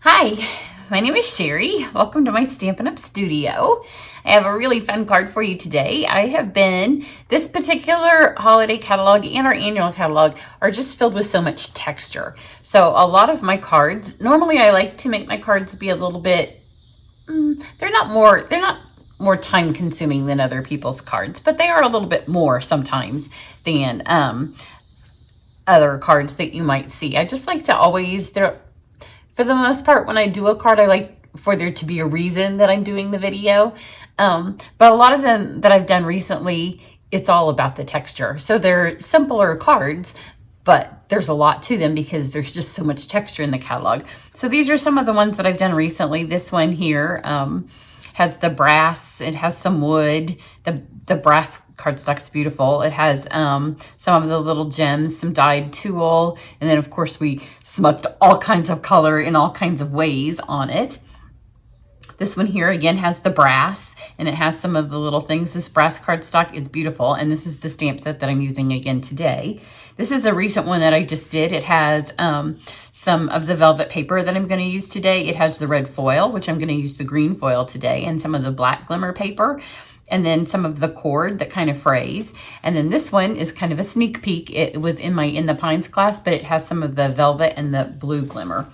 Hi, my name is Cheri. Welcome to my Stampin' Up studio. I have a really fun card for you today. This particular holiday catalog and our annual catalog are just filled with so much texture. So a lot of my cards, normally I like to make my cards be a little bit, they're not more time consuming than other people's cards, but they are a little bit more sometimes than other cards that you might see. I just like to always, for the most part, when I do a card, I like for there to be a reason that I'm doing the video. But a lot of them that I've done recently, it's all about the texture. So they're simpler cards, but there's a lot to them because there's just so much texture in the catalog. So these are some of the ones that I've done recently. This one here has the brass, it has some wood, the brass cardstock's beautiful. It has some of the little gems, some dyed tulle, and then of course we smucked all kinds of color in all kinds of ways on it. This one here again has the brass, and it has some of the little things. This brass cardstock is beautiful, and this is the stamp set that I'm using again today. This is a recent one that I just did. It has some of the velvet paper that I'm going to use today. It has the red foil, which I'm going to use the green foil today, and some of the black glimmer paper, and then some of the cord that kind of frays. And then this one is kind of a sneak peek. It was in my In the Pines class, but it has some of the velvet and the blue glimmer.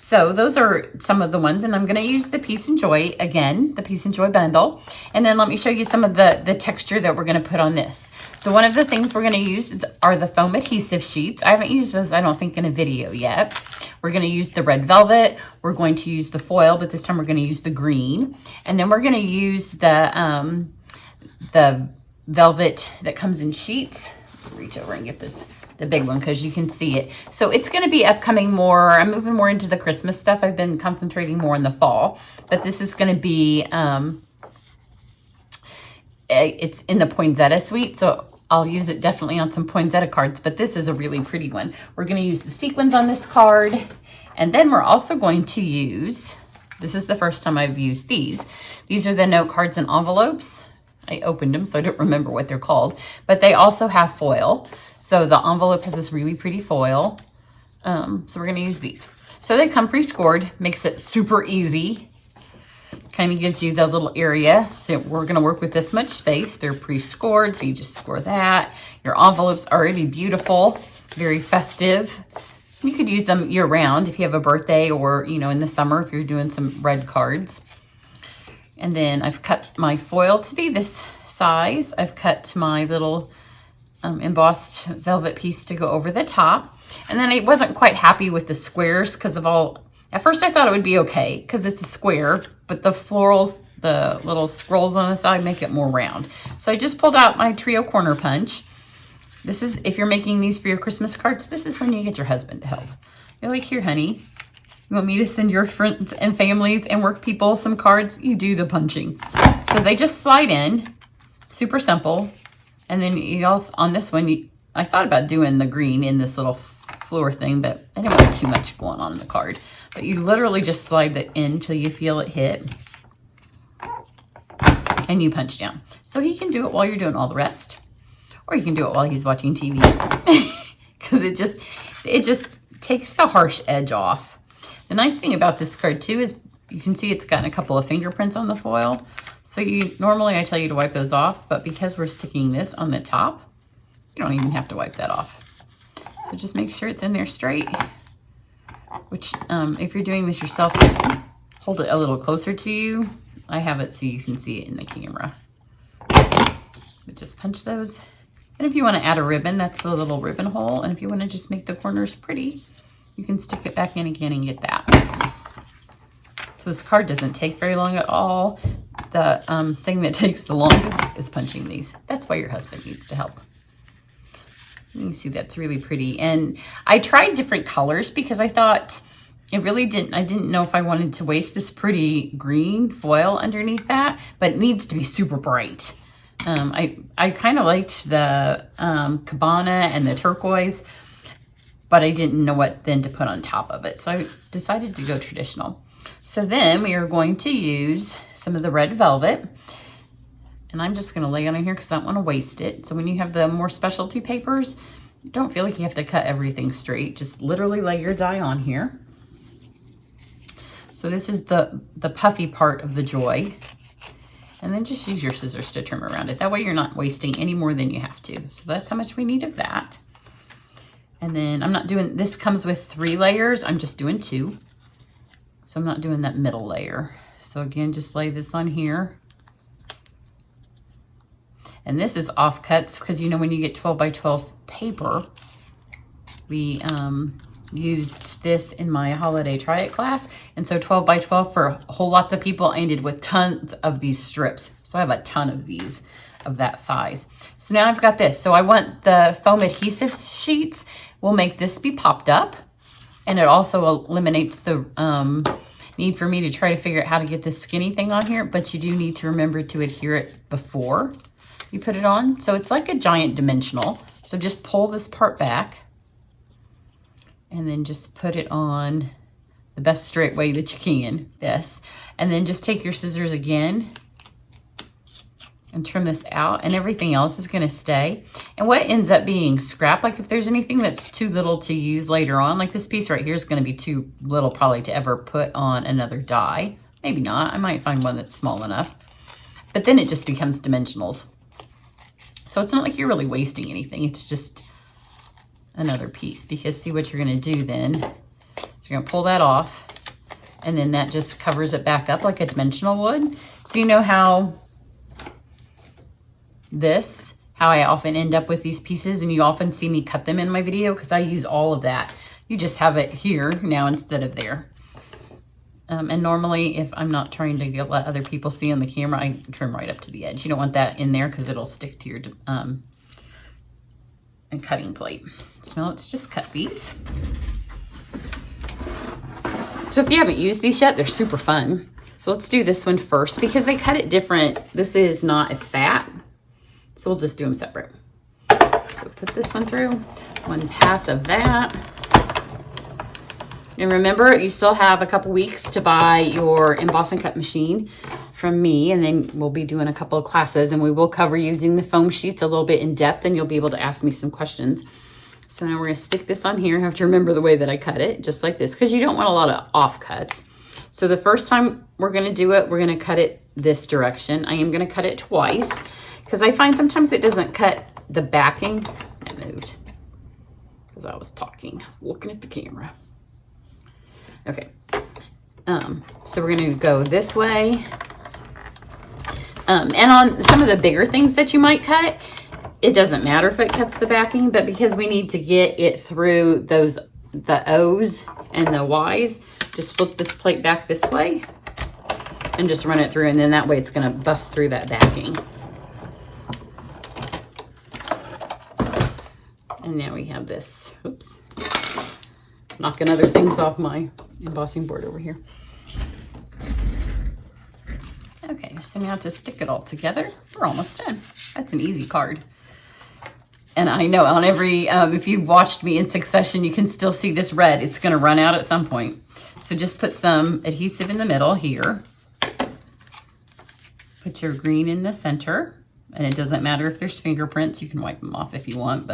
So those are some of the ones, and I'm going to use the Peace and Joy again, the Peace and Joy bundle. And then let me show you some of the texture that we're going to put on this. So one of the things we're going to use are the foam adhesive sheets. I haven't used those, I don't think, in a video yet. We're going to use the red velvet. We're going to use the foil, but this time we're going to use the green. And then we're going to use the velvet that comes in sheets. Reach over and get the big one because you can see it. So it's going to be upcoming more. I'm moving more into the Christmas stuff. I've been concentrating more in the fall, but this is going to be, it's in the poinsettia suite. So I'll use it definitely on some poinsettia cards, but this is a really pretty one. We're going to use the sequins on this card. And then we're also going to use, this is the first time I've used these. These are the note cards and envelopes. I opened them, so I don't remember what they're called, but they also have foil. So the envelope has this really pretty foil. So we're going to use these. So they come pre-scored, makes it super easy. Kind of gives you the little area. So we're going to work with this much space. They're pre-scored, so you just score that. Your envelope's already beautiful, very festive. You could use them year round if you have a birthday, or, you know, in the summer if you're doing some red cards. And then I've cut my foil to be this size. I've cut my little embossed velvet piece to go over the top. And then I wasn't quite happy with the squares because of all, at first I thought it would be okay because it's a square, but the florals, the little scrolls on the side make it more round. So I just pulled out my trio corner punch. This is, if you're making these for your Christmas cards, this is when you get your husband to help. You're like, here, honey, you want me to send your friends and families and work people some cards? You do the punching. So they just slide in, super simple. And then you also, on this one, I thought about doing the green in this little floor thing, but I didn't want too much going on in the card. But you literally just slide that in until you feel it hit. And you punch down. So he can do it while you're doing all the rest. Or you can do it while he's watching TV. Because it just takes the harsh edge off. The nice thing about this card too is you can see it's gotten a couple of fingerprints on the foil. So normally I tell you to wipe those off, but because we're sticking this on the top, you don't even have to wipe that off. So just make sure it's in there straight, which if you're doing this yourself, hold it a little closer to you. I have it so you can see it in the camera. But just punch those. And if you want to add a ribbon, that's the little ribbon hole. And if you want to just make the corners pretty, you can stick it back in again and get that. So this card doesn't take very long at all. The thing that takes the longest is punching these. That's why your husband needs to help. You can see that's really pretty. And I tried different colors because I thought I didn't know if I wanted to waste this pretty green foil underneath that, but it needs to be super bright. I kind of liked the cabana and the turquoise, but I didn't know what then to put on top of it. So I decided to go traditional. So then we are going to use some of the red velvet, and I'm just going to lay it on here because I don't want to waste it. So when you have the more specialty papers, don't feel like you have to cut everything straight. Just literally lay your die on here. So this is the puffy part of the joy. And then just use your scissors to trim around it. That way you're not wasting any more than you have to. So that's how much we need of that. And then I'm not doing, this comes with 3 layers. I'm just doing 2. So I'm not doing that middle layer. So again, just lay this on here. And this is offcuts because, you know, when you get 12 by 12 paper, we used this in my holiday try it class. And so 12 by 12 for a whole lots of people, I ended with tons of these strips. So I have a ton of these of that size. So now I've got this. So I want the foam adhesive sheets. We'll make this be popped up. And it also eliminates the need for me to try to figure out how to get this skinny thing on here. But you do need to remember to adhere it before you put it on. So it's like a giant dimensional. So just pull this part back. And then just put it on the best straight way that you can, this. And then just take your scissors again and trim this out, and everything else is gonna stay. And what ends up being scrap, like if there's anything that's too little to use later on, like this piece right here is gonna be too little probably to ever put on another die. Maybe not, I might find one that's small enough. But then it just becomes dimensionals. So it's not like you're really wasting anything, it's just another piece, because see what you're going to do then is you're going to pull that off, and then that just covers it back up like a dimensional would. So you know how I often end up with these pieces, and you often see me cut them in my video because I use all of that. You just have it here now instead of there. And normally if I'm not trying to let other people see on the camera, I trim right up to the edge. You don't want that in there because it'll stick to your and cutting plate. So let's just cut these. So if you haven't used these yet, they're super fun. So let's do this one first because they cut it different. This is not as fat, so we'll just do them separate. So put this one through, one pass of that. And remember, you still have a couple weeks to buy your emboss and cut machine from me, and then we'll be doing a couple of classes, and we will cover using the foam sheets a little bit in depth, and you'll be able to ask me some questions. So now we're going to stick this on here. I have to remember the way that I cut it, just like this, because you don't want a lot of offcuts. So the first time we're going to do it, we're going to cut it this direction. I am going to cut it twice because I find sometimes it doesn't cut the backing. I moved because I was talking. I was looking at the camera. Okay. So we're going to go this way. And on some of the bigger things that you might cut, it doesn't matter if it cuts the backing, but because we need to get it through the O's and the Y's, just flip this plate back this way and just run it through, and then that way it's going to bust through that backing. And now we have this, oops, knocking other things off my embossing board over here. Okay, so now to stick it all together, we're almost done. That's an easy card. And I know on every, if you've watched me in succession, you can still see this red. It's going to run out at some point. So just put some adhesive in the middle here. Put your green in the center. And it doesn't matter if there's fingerprints. You can wipe them off if you want.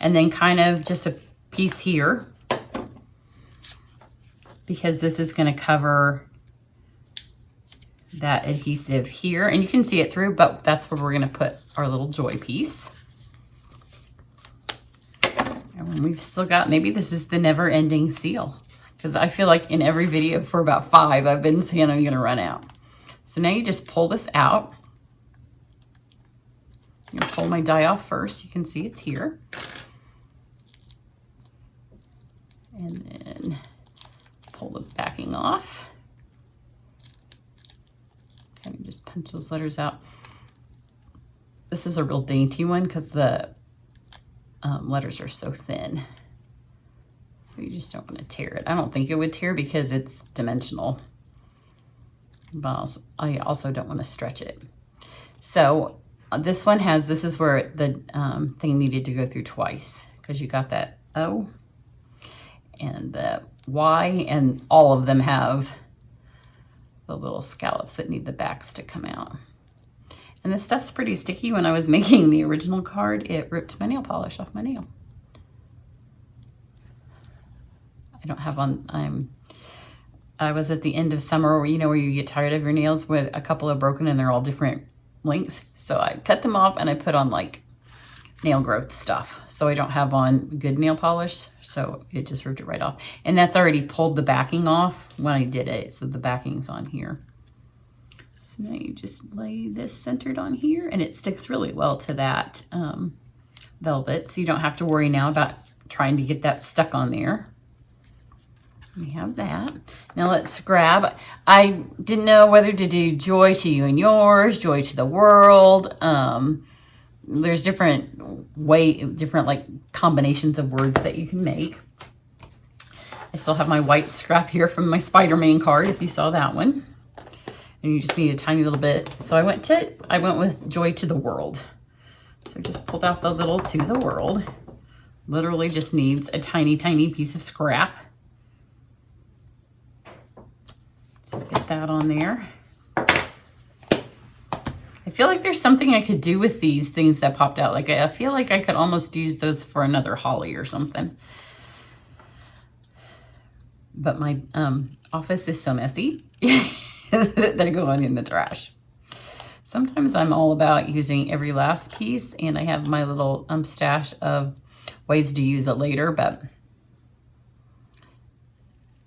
And then kind of just a piece here, because this is going to cover that adhesive here, and you can see it through, but that's where we're going to put our little joy piece. And when we've still got, maybe this is the never-ending seal, because I feel like in every video for about 5 I've been saying I'm going to run out. So now you just pull this out. I'm going to pull my die off first. You can see it's here. And then pull the backing off. Kind of just punch those letters out. This is a real dainty one because the letters are so thin. So you just don't want to tear it. I don't think it would tear because it's dimensional. But I also don't want to stretch it. So this one has, this is where the thing needed to go through twice, because you got that O and the Y, and all of them have the little scallops that need the backs to come out. And this stuff's pretty sticky. When I was making the original card, it ripped my nail polish off my nail. I don't have on, I was at the end of summer, you know, where you get tired of your nails with a couple of broken and they're all different lengths. So I cut them off and I put on like nail growth stuff. So I don't have on good nail polish. So it just ripped it right off. And that's already pulled the backing off when I did it. So the backing's on here. So now you just lay this centered on here and it sticks really well to that velvet. So you don't have to worry now about trying to get that stuck on there. We have that. Now let's grab, I didn't know whether to do joy to you and yours, joy to the world. There's different like combinations of words that you can make. I still have my white scrap here from my Spider-Man card, if you saw that one. And you just need a tiny little bit. So I went with joy to the world. So I just pulled out the little to the world. Literally just needs a tiny, tiny piece of scrap. So get that on there. I feel like there's something I could do with these things that popped out. Like I feel like I could almost use those for another holly or something. But my office is so messy that they're going in the trash. Sometimes I'm all about using every last piece, and I have my little stash of ways to use it later, but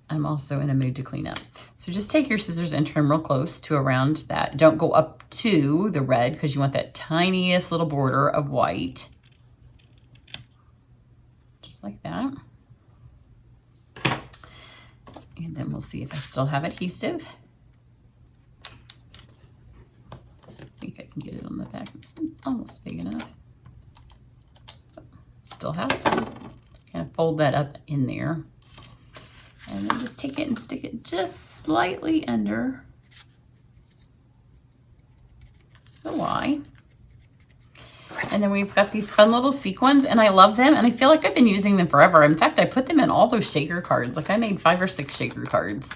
I'm also in a mood to clean up. So just take your scissors and trim real close to around that. Don't go up to the red because you want that tiniest little border of white. Just like that. And then we'll see if I still have adhesive. I think I can get it on the back. It's almost big enough. Still has some. Kind of fold that up in there. And then just take it and stick it just slightly under the Y. And then we've got these fun little sequins, and I love them, and I feel like I've been using them forever. In fact, I put them in all those shaker cards. Like I made 5 or 6 shaker cards.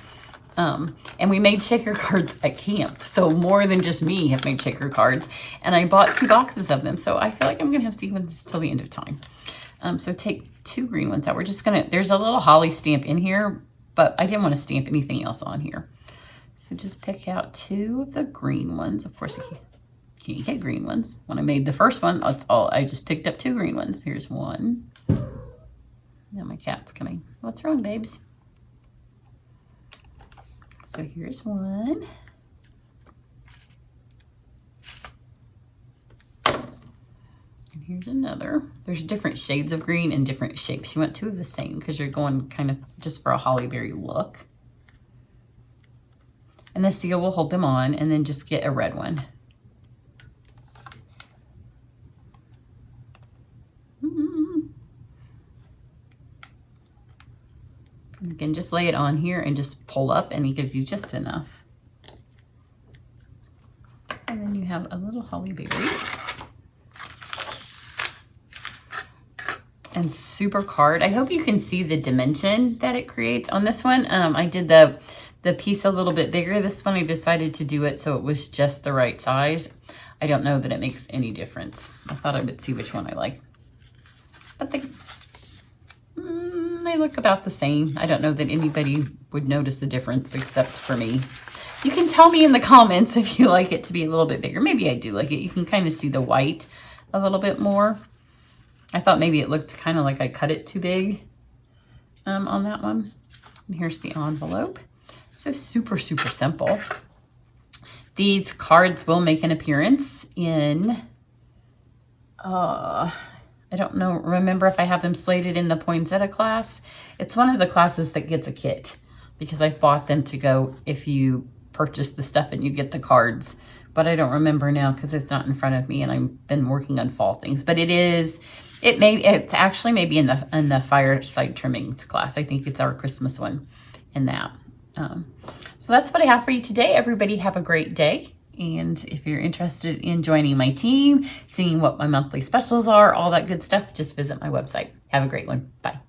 And we made shaker cards at camp. So more than just me have made shaker cards. And I bought 2 boxes of them. So I feel like I'm going to have sequins till the end of time. So take 2 green ones out. We're just going to, there's a little holly stamp in here, but I didn't want to stamp anything else on here. So just pick out 2 of the green ones. Of course, I can't get green ones. When I made the first one, that's all. I just picked up 2 green ones. Here's one. Now my cat's coming. What's wrong, babes? So here's one. And here's another. There's different shades of green and different shapes. You want 2 of the same because you're going kind of just for a holly berry look. And the seal will hold them on, and then just get a red one. You can just lay it on here and just pull up, and it gives you just enough. And then you have a little holly berry. And super card. I hope you can see the dimension that it creates on this one. I did the piece a little bit bigger. This one I decided to do it so it was just the right size. I don't know that it makes any difference. I thought I would see which one I like. But they look about the same. I don't know that anybody would notice the difference except for me. You can tell me in the comments if you like it to be a little bit bigger. Maybe I do like it. You can kind of see the white a little bit more. I thought maybe it looked kind of like I cut it too big on that one. And here's the envelope. So super, super simple. These cards will make an appearance in, I don't know, remember if I have them slated in the poinsettia class. It's one of the classes that gets a kit because I bought them to go if you purchase the stuff and you get the cards. But I don't remember now because it's not in front of me and I've been working on fall things. But it's actually maybe in the fireside trimmings class. I think it's our Christmas one in that. So that's what I have for you today. Everybody have a great day. And if you're interested in joining my team, seeing what my monthly specials are, all that good stuff, just visit my website. Have a great one. Bye.